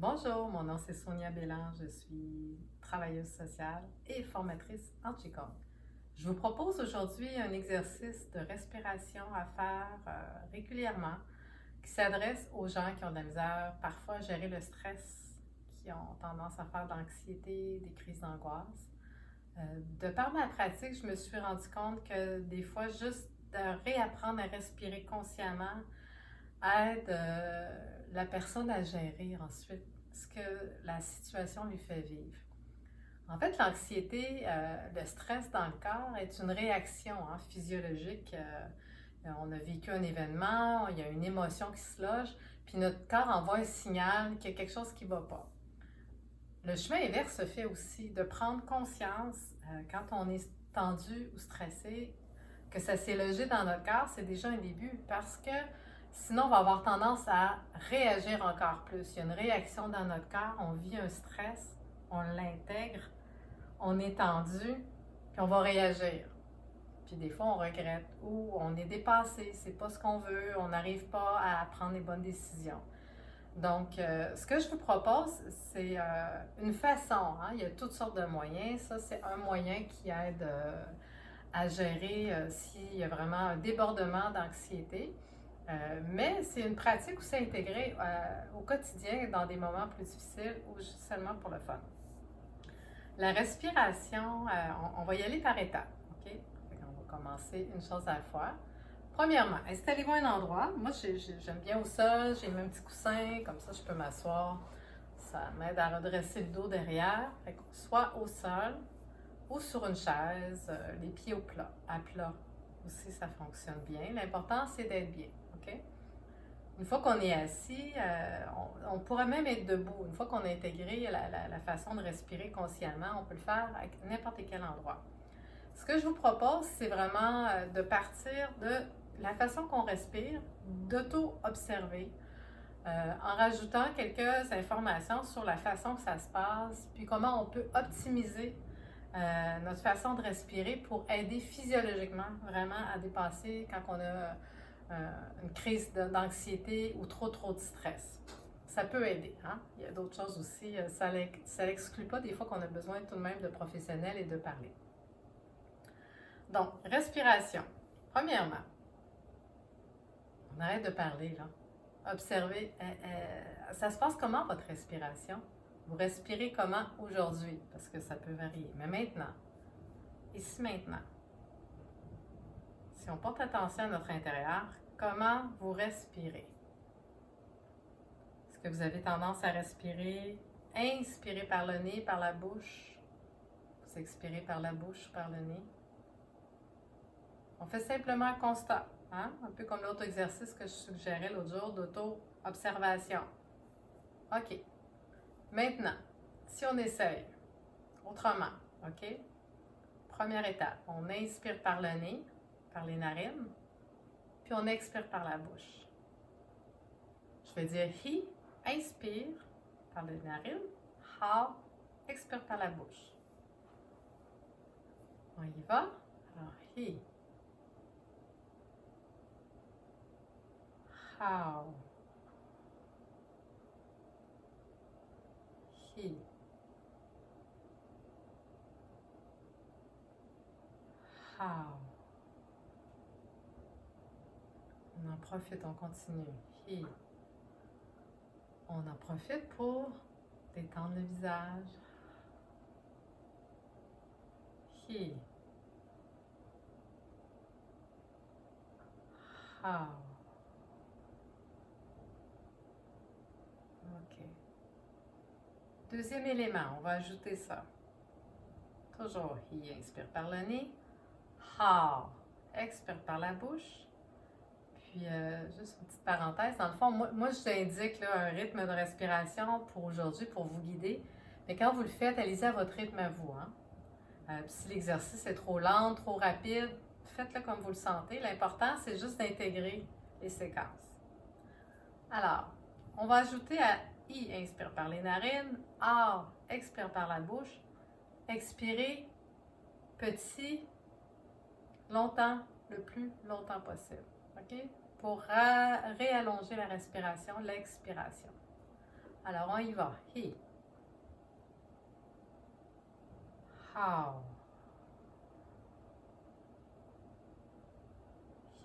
Bonjour, mon nom c'est Sonia Bélan, je suis travailleuse sociale et formatrice en Qigong. Je vous propose aujourd'hui un exercice de respiration à faire régulièrement qui s'adresse aux gens qui ont de la misère parfois à gérer le stress, qui ont tendance à faire de l'anxiété, des crises d'angoisse. De par ma pratique, je me suis rendu compte que des fois, juste de réapprendre à respirer consciemment aide la personne à gérer ensuite ce que la situation lui fait vivre. En fait, l'anxiété, le stress dans le corps est une réaction physiologique. On a vécu un événement, il y a une émotion qui se loge, puis notre corps envoie un signal qu'il y a quelque chose qui ne va pas. Le chemin inverse se fait aussi, de prendre conscience quand on est tendu ou stressé, que ça s'est logé dans notre corps, c'est déjà un début parce que sinon on va avoir tendance à réagir encore plus. Il y a une réaction dans notre corps, on vit un stress, on l'intègre, on est tendu, puis on va réagir. Puis des fois on regrette ou on est dépassé, c'est pas ce qu'on veut, on n'arrive pas à prendre les bonnes décisions. Donc, ce que je vous propose, c'est une façon. Il y a toutes sortes de moyens. Ça, c'est un moyen qui aide à gérer s'il y a vraiment un débordement d'anxiété. Mais c'est une pratique aussi intégrée au quotidien dans des moments plus difficiles ou juste seulement pour le fun. La respiration, on va y aller par étapes. OK? On va commencer une chose à la fois. Premièrement, installez-vous à un endroit. Moi, j'aime bien au sol, j'ai mes petits coussins, comme ça je peux m'asseoir. Ça m'aide à redresser le dos derrière. Fait que soit au sol ou sur une chaise, les pieds à plat. Aussi, ça fonctionne bien. L'important, c'est d'être bien. OK? Une fois qu'on est assis, on pourrait même être debout. Une fois qu'on a intégré la façon de respirer consciemment, on peut le faire à n'importe quel endroit. Ce que je vous propose, c'est vraiment de partir de la façon qu'on respire, d'auto-observer, en rajoutant quelques informations sur la façon que ça se passe, puis comment on peut optimiser notre façon de respirer pour aider physiologiquement vraiment à dépasser quand on a une crise d'anxiété ou trop de stress. Ça peut aider. Il y a d'autres choses aussi. Ça n'exclut pas des fois qu'on a besoin tout de même de professionnels et de parler. Donc, respiration. Premièrement, on arrête de parler, là. Observez, ça se passe comment votre respiration? Vous respirez comment aujourd'hui? Parce que ça peut varier. Mais maintenant, ici maintenant, si on porte attention à notre intérieur, comment vous respirez? Est-ce que vous avez tendance à respirer, inspirer par le nez, par la bouche? Vous expirez par la bouche, par le nez? On fait simplement un constat, un peu comme l'autre exercice que je suggérais l'autre jour d'auto-observation. OK. Maintenant, si on essaye autrement, OK? Première étape, on inspire par le nez, par les narines, puis on expire par la bouche. Je vais dire hi, inspire par les narines, ha, expire par la bouche. On y va? Alors, hi, how, hi, how. On en profite, on continue. Hi. On en profite pour détendre le visage. Hi. How. OK. Deuxième élément, on va ajouter ça. Toujours hi, inspire par le nez. Ha, expire par la bouche. Puis, juste une petite parenthèse, dans le fond, moi je t'indique là, un rythme de respiration pour aujourd'hui, pour vous guider. Mais quand vous le faites, allez-y à votre rythme à vous. Puis si l'exercice est trop lent, trop rapide, faites-le comme vous le sentez. L'important, c'est juste d'intégrer les séquences. Alors, on va ajouter à I, inspire par les narines, A, expire par la bouche, expirez petit, longtemps, le plus longtemps possible. OK? Pour réallonger la respiration, l'expiration. Alors, on y va. He. How.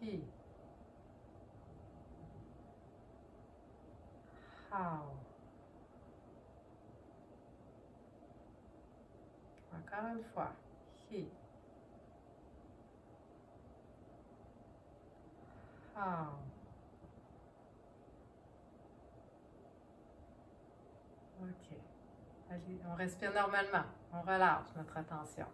He. How. Encore une fois. He. How. OK. Allez, on respire normalement. On relâche notre attention.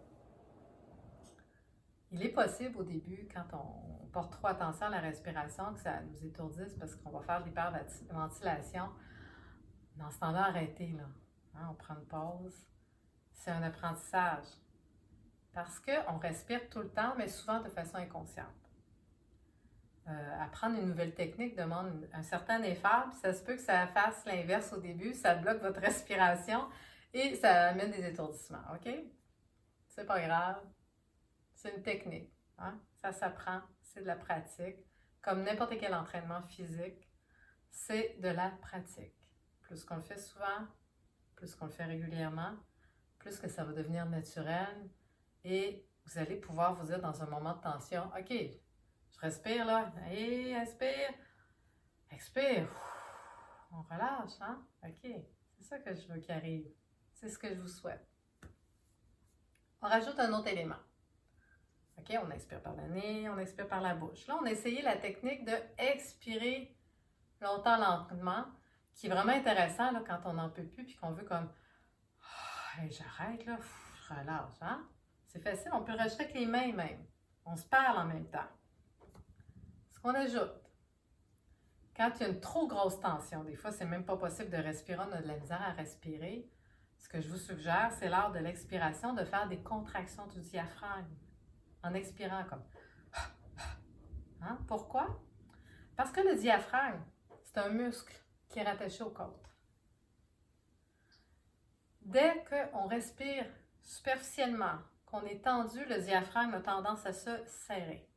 Il est possible au début, quand on porte trop attention à la respiration, que ça nous étourdisse parce qu'on va faire de l'hyperventilation. Dans ce temps-là, arrêtez, là. Hein, on prend une pause. C'est un apprentissage. Parce qu'on respire tout le temps, mais souvent de façon inconsciente. Apprendre une nouvelle technique demande un certain effort, puis ça se peut que ça fasse l'inverse au début, ça bloque votre respiration et ça amène des étourdissements, OK? C'est pas grave, c'est une technique, hein? Ça s'apprend, c'est de la pratique. Comme n'importe quel entraînement physique, c'est de la pratique. Plus qu'on le fait souvent, plus qu'on le fait régulièrement, plus que ça va devenir naturel et vous allez pouvoir vous dire dans un moment de tension, OK, je respire là, et inspire, expire, on relâche, hein? OK, c'est ça que je veux qu'il arrive, c'est ce que je vous souhaite. On rajoute un autre élément. OK, on expire par le nez, on expire par la bouche. Là, on a essayé la technique de expirer longtemps, lentement, qui est vraiment intéressant là, quand on n'en peut plus puis qu'on veut comme hey, j'arrête là, je relâche, hein? C'est facile, on peut le rajouter avec les mains même. On se parle en même temps. Ce qu'on ajoute, quand il y a une trop grosse tension, des fois c'est même pas possible de respirer, on a de la misère à respirer. Ce que je vous suggère, c'est lors de l'expiration de faire des contractions du diaphragme en expirant comme. Hein? Pourquoi? Parce que le diaphragme, c'est un muscle qui est rattaché aux côtes. Dès qu'on respire superficiellement, qu'on est tendu, le diaphragme a tendance à se serrer.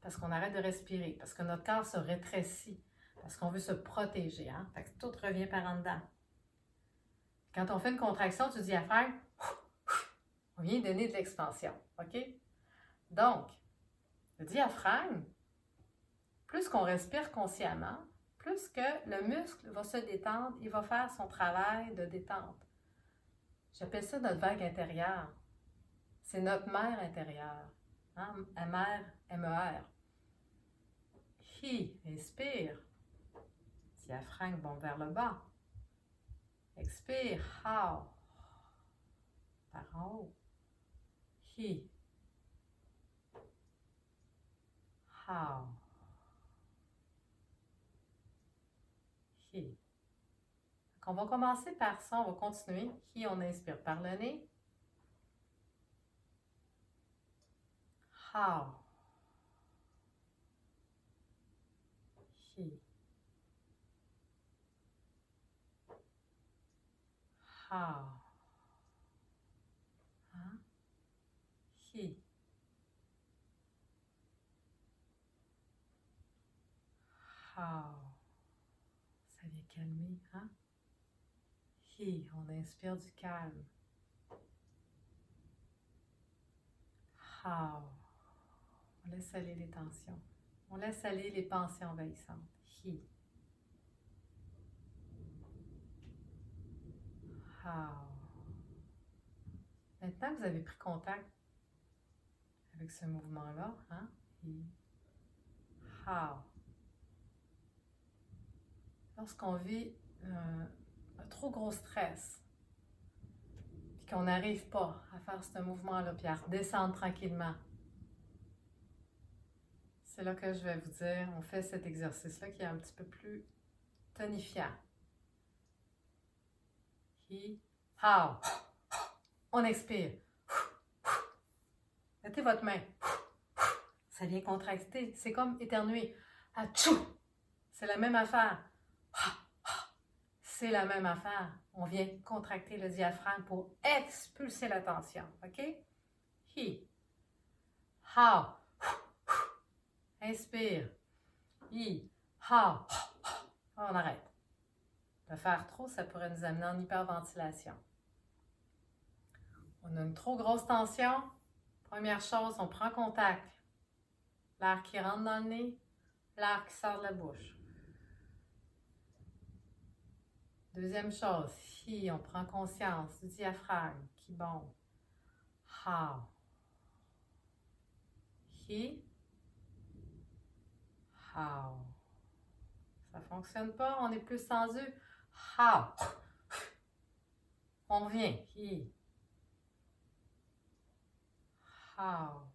Parce qu'on arrête de respirer, parce que notre corps se rétrécit, parce qu'on veut se protéger. Hein? Fait que tout revient par en dedans. Quand on fait une contraction du diaphragme, on vient donner de l'expansion. OK? Donc, le diaphragme, plus qu'on respire consciemment, plus que le muscle va se détendre, il va faire son travail de détente. J'appelle ça notre vague intérieure. C'est notre mer intérieure. Hein? M-R, M-E-R. He, inspire. Diaphragme bombe vers le bas. Expire, how. Par en haut. He. How. He. On va commencer par ça, on va continuer. He, on inspire par le nez. How. He. How. Hein? He. How. Ça vient calmer, hein? He, on inspire du calme. How. On laisse aller les tensions. On laisse aller les pensées envahissantes. He. How. Maintenant que vous avez pris contact avec ce mouvement-là, hein? He. How. Lorsqu'on vit un trop gros stress, puis qu'on n'arrive pas à faire ce mouvement-là, puis à redescendre tranquillement, c'est là que je vais vous dire, on fait cet exercice-là qui est un petit peu plus tonifiant. He, how. On expire. Mettez votre main. Ça vient contracter. C'est comme éternuer. Achou! C'est la même affaire. C'est la même affaire. On vient contracter le diaphragme pour expulser la tension. OK? He. How. Inspire. He. How. On arrête. De faire trop, ça pourrait nous amener en hyperventilation. On a une trop grosse tension. Première chose, on prend contact. L'air qui rentre dans le nez, l'air qui sort de la bouche. Deuxième chose, on prend conscience du diaphragme qui bombe. How. He. How. Ça ne fonctionne pas, on est plus tendu. How. On revient. He. How.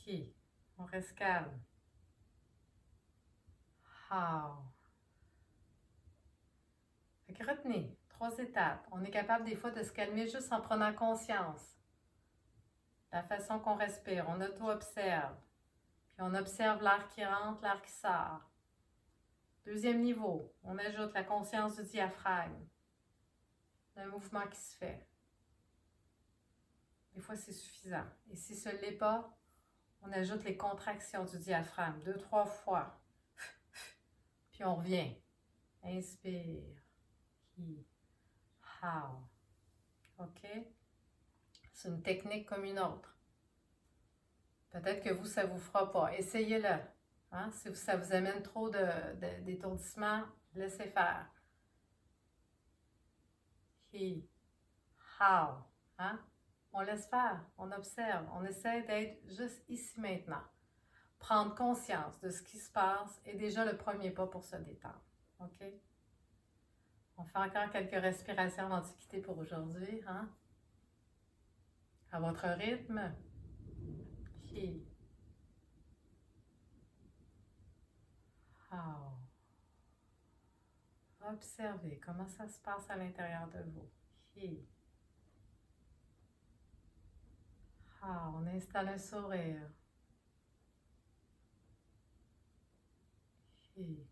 He. On reste calme. How. Fait que retenez, 3 étapes. On est capable des fois de se calmer juste en prenant conscience. La façon qu'on respire, on auto-observe. Puis on observe l'air qui rentre, l'air qui sort. Deuxième niveau, on ajoute la conscience du diaphragme. Un mouvement qui se fait. Des fois, c'est suffisant. Et si ce n'est pas, on ajoute les contractions du diaphragme 2-3 fois. Puis on revient. Inspire. He. How. OK? C'est une technique comme une autre. Peut-être que vous, ça ne vous fera pas. Essayez-le. Hein? Si ça vous amène trop d'étourdissement, laissez faire. He. How. Hein? On laisse faire, on observe, on essaie d'être juste ici maintenant. Prendre conscience de ce qui se passe est déjà le premier pas pour se détendre. OK? On fait encore quelques respirations avant de se quitter pour aujourd'hui. Hein? À votre rythme. He. How. Observez comment ça se passe à l'intérieur de vous. He. On installe un sourire. He.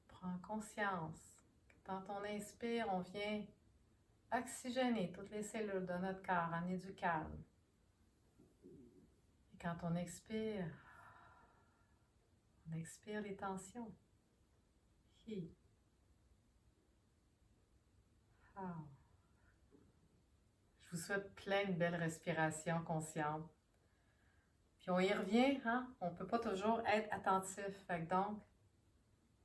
Prends conscience que quand on inspire, on vient oxygéner toutes les cellules de notre corps, amener du calme. Et quand on expire les tensions. He. Je vous souhaite plein de belles respirations conscientes. Puis on y revient, hein? On ne peut pas toujours être attentif. Fait que donc,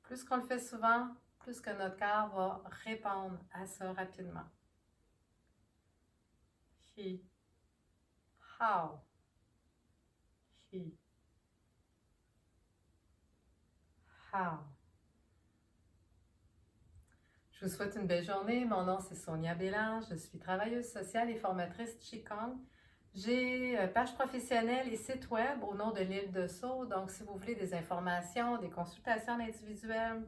plus qu'on le fait souvent, plus que notre corps va répondre à ça rapidement. He. How. He. How. Je vous souhaite une belle journée. Mon nom, c'est Sonia Bélange. Je suis travailleuse sociale et formatrice Qigong. J'ai page professionnelle et site web au nom de l'île de Sceaux. Donc, si vous voulez des informations, des consultations individuelles,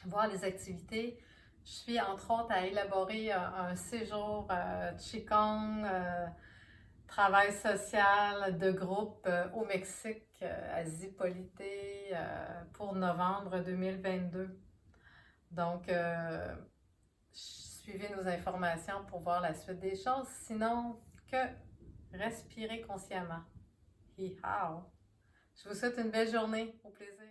voir les activités, je suis entre autres à élaborer un séjour Qigong, travail social de groupe au Mexique, à Zipolite, pour novembre 2022. Donc, suivez nos informations pour voir la suite des choses. Sinon, que respirez consciemment. He, how. Je vous souhaite une belle journée. Au plaisir.